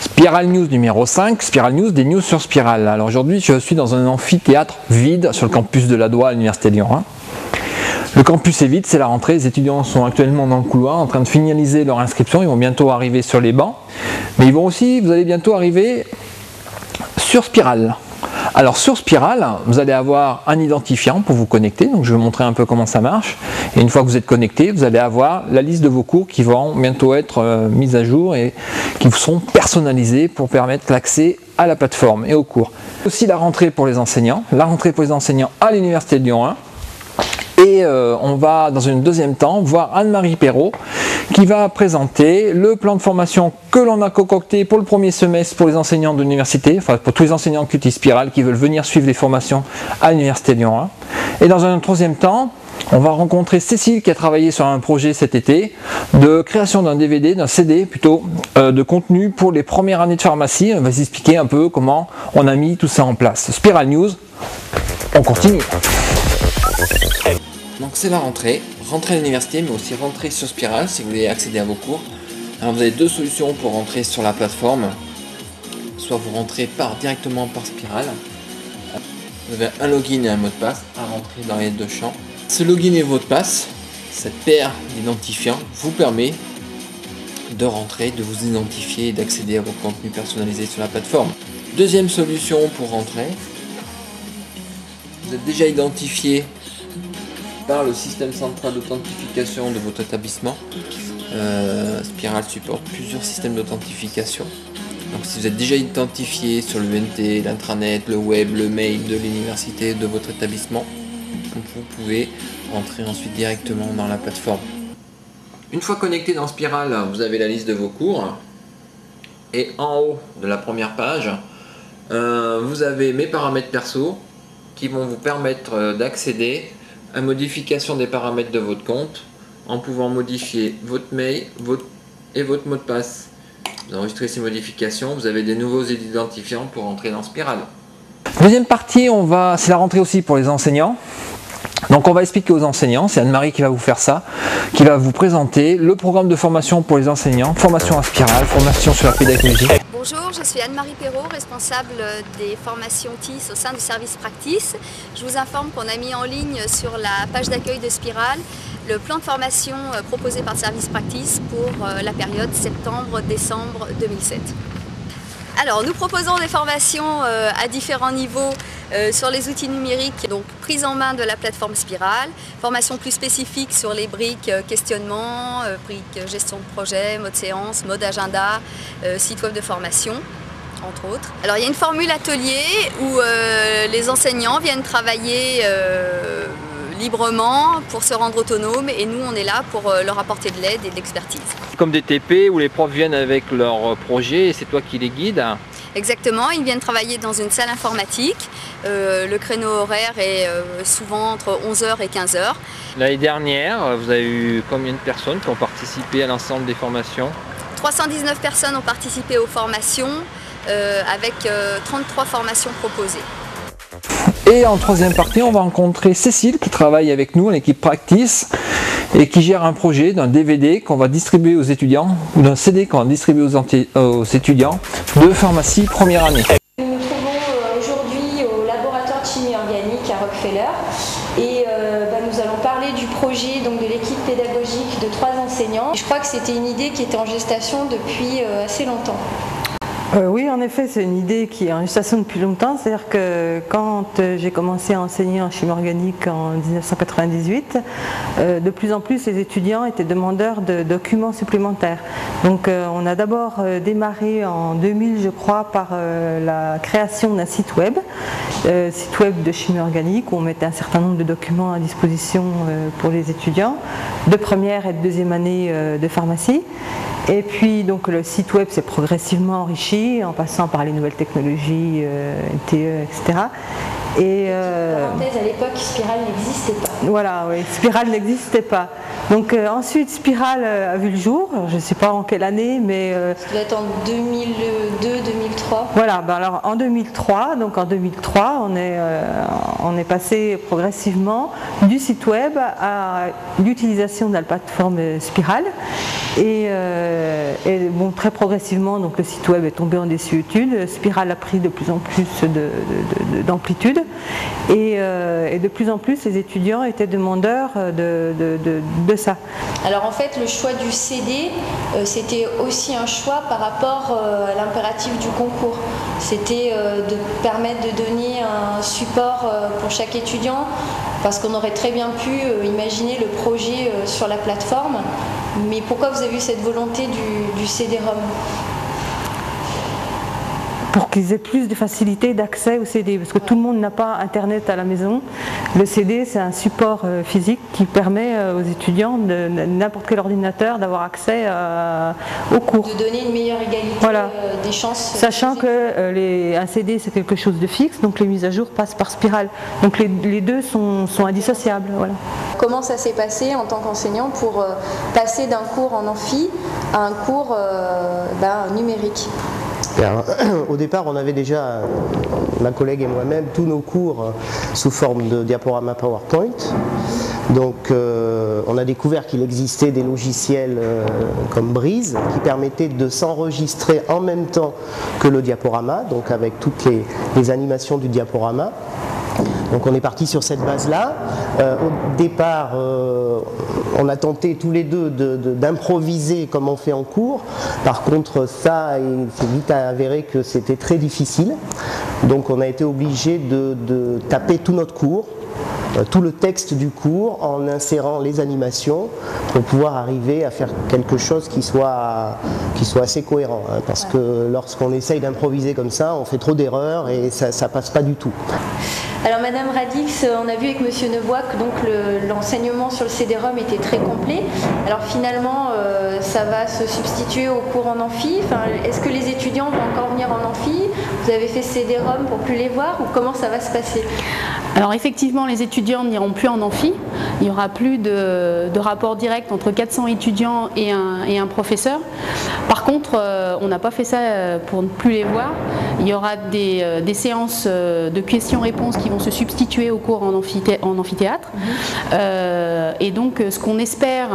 Spiral News numéro 5, Spiral News, des news sur Spiral. Alors aujourd'hui, je suis dans un amphithéâtre vide sur le campus de l'Adoua à l'Université de Lyon 1. Le campus est vide, c'est la rentrée, les étudiants sont actuellement dans le couloir en train de finaliser leur inscription, ils vont bientôt arriver sur les bancs, mais vous allez bientôt arriver sur Spiral. Alors sur Spiral, vous allez avoir un identifiant pour vous connecter, donc je vais vous montrer un peu comment ça marche. Et une fois que vous êtes connecté, vous allez avoir la liste de vos cours qui vont bientôt être mises à jour et qui vous seront personnalisés pour permettre l'accès à la plateforme et aux cours. Aussi la rentrée pour les enseignants à l'Université de Lyon 1. Et on va dans un deuxième temps voir Anne-Marie Perrault qui va présenter le plan de formation que l'on a concocté pour le premier semestre pour les enseignants de l'université, enfin pour tous les enseignants QT Spiral qui veulent venir suivre les formations à l'Université de Lyon 1. Et dans un troisième temps, on va rencontrer Cécile qui a travaillé sur un projet cet été de création d'un DVD, d'un CD plutôt, de contenu pour les premières années de pharmacie. Elle va vous expliquer un peu comment on a mis tout ça en place. Spiral News, on continue. Donc c'est la rentrée à l'université mais aussi rentrée sur Spiral si vous voulez accéder à vos cours. Alors vous avez deux solutions pour rentrer sur la plateforme. Soit vous rentrez directement par Spiral. Vous avez un login et un mot de passe à rentrer dans les deux champs. Ce login et mot de passe, cette paire d'identifiants vous permet de rentrer, de vous identifier et d'accéder à vos contenus personnalisés sur la plateforme. Deuxième solution pour rentrer, vous êtes déjà identifié par le système central d'authentification de votre établissement. Spiral supporte plusieurs systèmes d'authentification. Donc si vous êtes déjà identifié sur le UNT, l'intranet, le web, le mail de l'université, de votre établissement, vous pouvez rentrer ensuite directement dans la plateforme. Une fois connecté dans Spiral, vous avez la liste de vos cours. Et en haut de la première page, vous avez mes paramètres perso qui vont vous permettre d'accéder à modification des paramètres de votre compte en pouvant modifier votre mail et votre mot de passe. Vous enregistrez ces modifications, vous avez des nouveaux identifiants pour entrer dans Spiral. Deuxième partie, c'est la rentrée aussi pour les enseignants. Donc on va expliquer aux enseignants, c'est Anne-Marie qui va vous faire ça, qui va vous présenter le programme de formation pour les enseignants, formation à Spiral, formation sur la pédagogie. Bonjour, je suis Anne-Marie Perrault, responsable des formations TIS au sein du service Practice. Je vous informe qu'on a mis en ligne sur la page d'accueil de Spiral le plan de formation proposé par le service Practice pour la période septembre-décembre 2007. Alors, nous proposons des formations à différents niveaux sur les outils numériques, donc prise en main de la plateforme Spiral, formation plus spécifique sur les briques questionnement, briques gestion de projet, mode séance, mode agenda, site web de formation, entre autres. Alors, il y a une formule atelier où les enseignants viennent travailler librement pour se rendre autonomes et nous on est là pour leur apporter de l'aide et de l'expertise. Comme des TP où les profs viennent avec leur projet et c'est toi qui les guides. Exactement, ils viennent travailler dans une salle informatique. Le créneau horaire est souvent entre 11h et 15h. L'année dernière, vous avez eu combien de personnes qui ont participé à l'ensemble des formations? 319 personnes ont participé aux formations avec 33 formations proposées. Et en troisième partie, on va rencontrer Cécile qui travaille avec nous, l'équipe Practice, et qui gère un projet d'un DVD qu'on va distribuer aux étudiants, ou d'un CD qu'on va distribuer aux étudiants de pharmacie première année. Nous nous trouvons aujourd'hui au laboratoire de chimie organique à Rockefeller et nous allons parler du projet donc, de l'équipe pédagogique de 3 enseignants. Je crois que c'était une idée qui était en gestation depuis assez longtemps. Oui, en effet, c'est une idée qui est en gestation depuis longtemps. C'est-à-dire que quand j'ai commencé à enseigner en chimie organique en 1998, de plus en plus les étudiants étaient demandeurs de documents supplémentaires. Donc on a d'abord démarré en 2000, je crois, par la création d'un site web de chimie organique où on mettait un certain nombre de documents à disposition pour les étudiants de première et de deuxième année de pharmacie. Et puis donc le site web s'est progressivement enrichi en passant par les nouvelles technologies, LTE, etc. Et parenthèse, à l'époque, Spiral n'existait pas. Voilà, oui, Spiral n'existait pas. Donc ensuite, Spiral a vu le jour, je ne sais pas en quelle année, mais... Ça doit être en 2002-2003. Voilà, ben alors en 2003, on est passé progressivement du site web à l'utilisation de la plateforme Spiral. Et Et bon, très progressivement, donc, le site web est tombé en désuétude. Spiral a pris de plus en plus d'amplitude. Et de plus en plus, les étudiants étaient demandeurs de ça. Alors en fait, le choix du CD, c'était aussi un choix par rapport à l'impératif du concours. C'était de permettre de donner un support pour chaque étudiant, parce qu'on aurait très bien pu imaginer le projet sur la plateforme. Mais pourquoi vous avez eu cette volonté du CD-ROM ? Pour qu'ils aient plus de facilité d'accès au CD, parce que tout le monde n'a pas Internet à la maison. Le CD, c'est un support physique qui permet aux étudiants de n'importe quel ordinateur d'avoir accès aux cours. De donner une meilleure égalité voilà. Des chances. Sachant que un CD, c'est quelque chose de fixe, donc les mises à jour passent par Spiral. Donc les deux sont indissociables. Voilà. Comment ça s'est passé en tant qu'enseignant pour passer d'un cours en amphi à un cours numérique ? Alors, au départ, on avait déjà, ma collègue et moi-même, tous nos cours sous forme de diaporama PowerPoint. Donc on a découvert qu'il existait des logiciels comme Breeze qui permettaient de s'enregistrer en même temps que le diaporama, donc avec toutes les animations du diaporama. Donc on est parti sur cette base-là. Au départ, on a tenté tous les deux d'improviser comme on fait en cours. Par contre, ça, il s'est vite avéré que c'était très difficile. Donc on a été obligé de taper tout notre cours, tout le texte du cours, en insérant les animations pour pouvoir arriver à faire quelque chose qui soit assez cohérent. Hein, parce que lorsqu'on essaye d'improviser comme ça, on fait trop d'erreurs et ça passe pas du tout. Alors Madame Radix, on a vu avec Monsieur Neubois que donc l'enseignement sur le CD-ROM était très complet. Alors finalement, ça va se substituer aux cours en amphi. Enfin, est-ce que les étudiants vont encore venir en amphi? Vous avez fait CD-ROM pour plus les voir ou comment ça va se passer? Alors effectivement, les étudiants n'iront plus en amphi. Il n'y aura plus de rapport direct entre 400 étudiants et un professeur. Par contre, on n'a pas fait ça pour ne plus les voir. Il y aura des séances de questions-réponses qui vont se substituer aux cours en amphithéâtre. Et donc, ce qu'on espère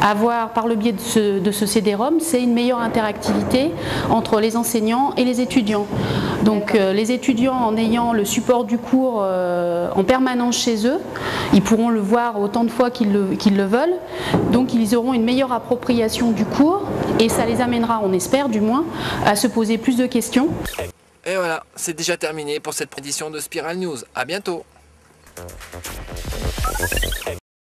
avoir par le biais de ce CD-ROM, c'est une meilleure interactivité entre les enseignants et les étudiants. Donc, les étudiants, en ayant le support du cours en permanence chez eux, ils pourront le voir autant de fois qu'ils le veulent. Donc, ils auront une meilleure appropriation du cours et ça les amènera, on espère du moins, à se poser plus de questions. Et voilà, c'est déjà terminé pour cette édition de Spiral News. À bientôt.